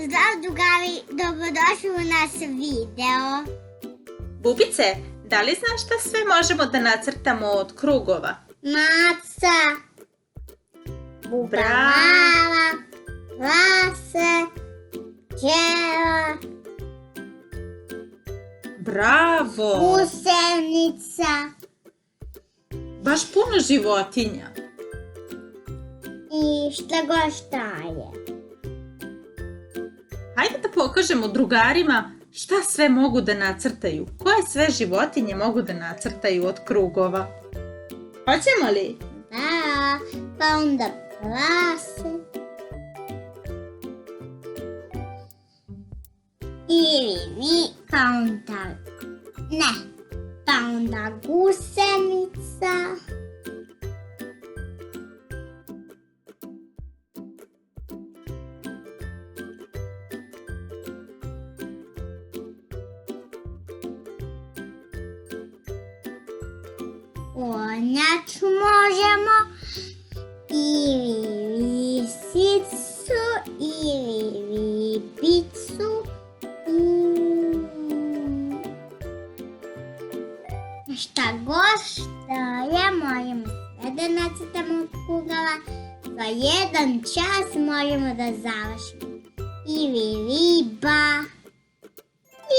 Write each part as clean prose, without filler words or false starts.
Zdrav drugari, dobrodošli u naš video. Bubice, da li znaš šta sve možemo da nacrtamo od krugova? Maca, buba Bravo. mala, lase, đela, Bravo! gusenica Baš puno životinja. i šta god šta je. Hajde da pokažemo drugarima šta sve mogu da nacrtaju. Koje sve životinje mogu da nacrtaju od krugova? Hoćemo li? Da, pa onda lase. Ili pa onda, pa onda gusenica. Konjač možemo, ili lisicu, ili ribicu, šta god šta je, možemo sve da nacrtamo od krugova, za jedan čas možemo da završimo. Ili riba,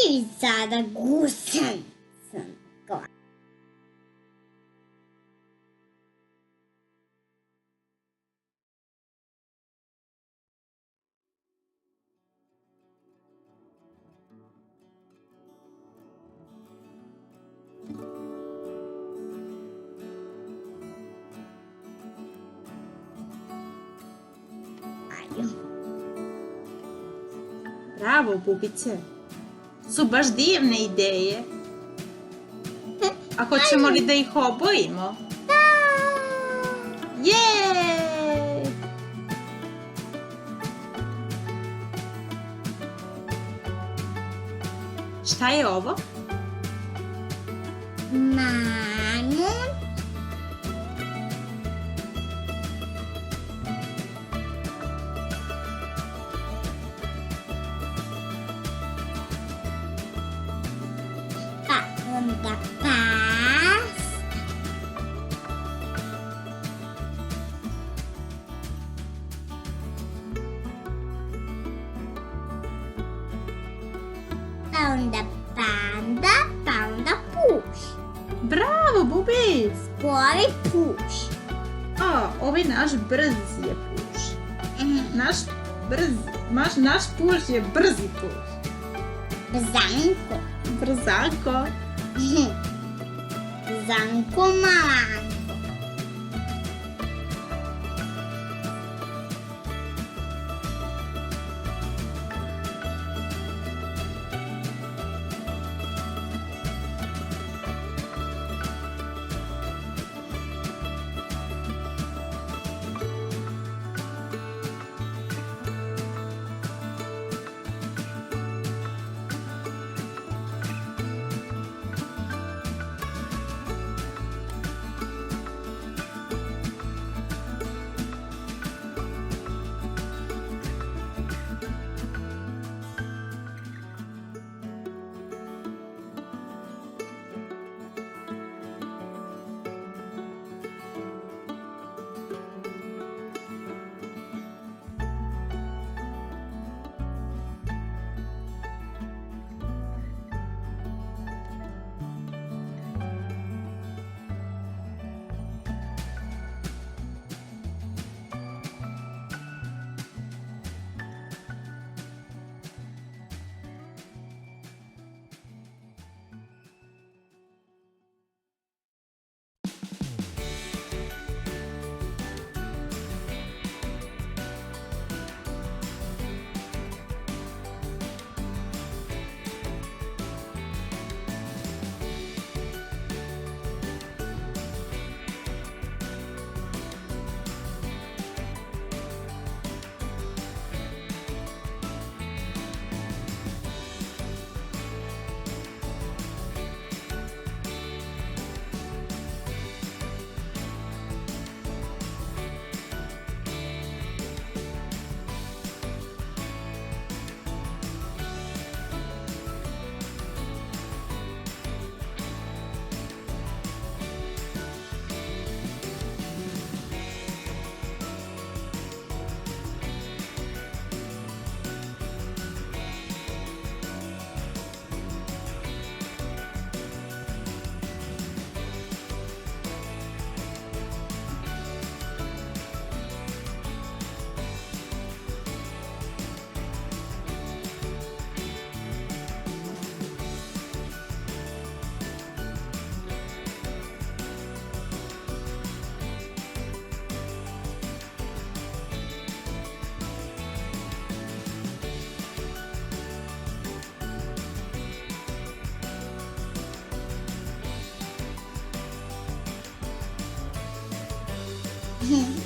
ili sada gusenica. Bravo, Bubice. Su baš divne ideje. A hoćemo li da ih obojimo? Jej! Šta je ovo? Majmun, pa onda pas, pa onda panda, pa onda puš. Bravo, Bubic! Spori puš. A, ovaj naš brz je puš. Naš puš je brzi puš. Zanko. Brzanko. Zanko malanko.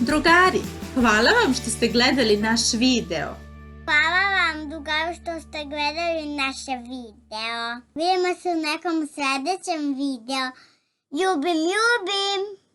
Drugari, hvala vam što ste gledali naš video. Hvala vam, drugaru, što ste gledali naše video. Vidimo se u nekom sljedećem videu. Ljubim, ljubim!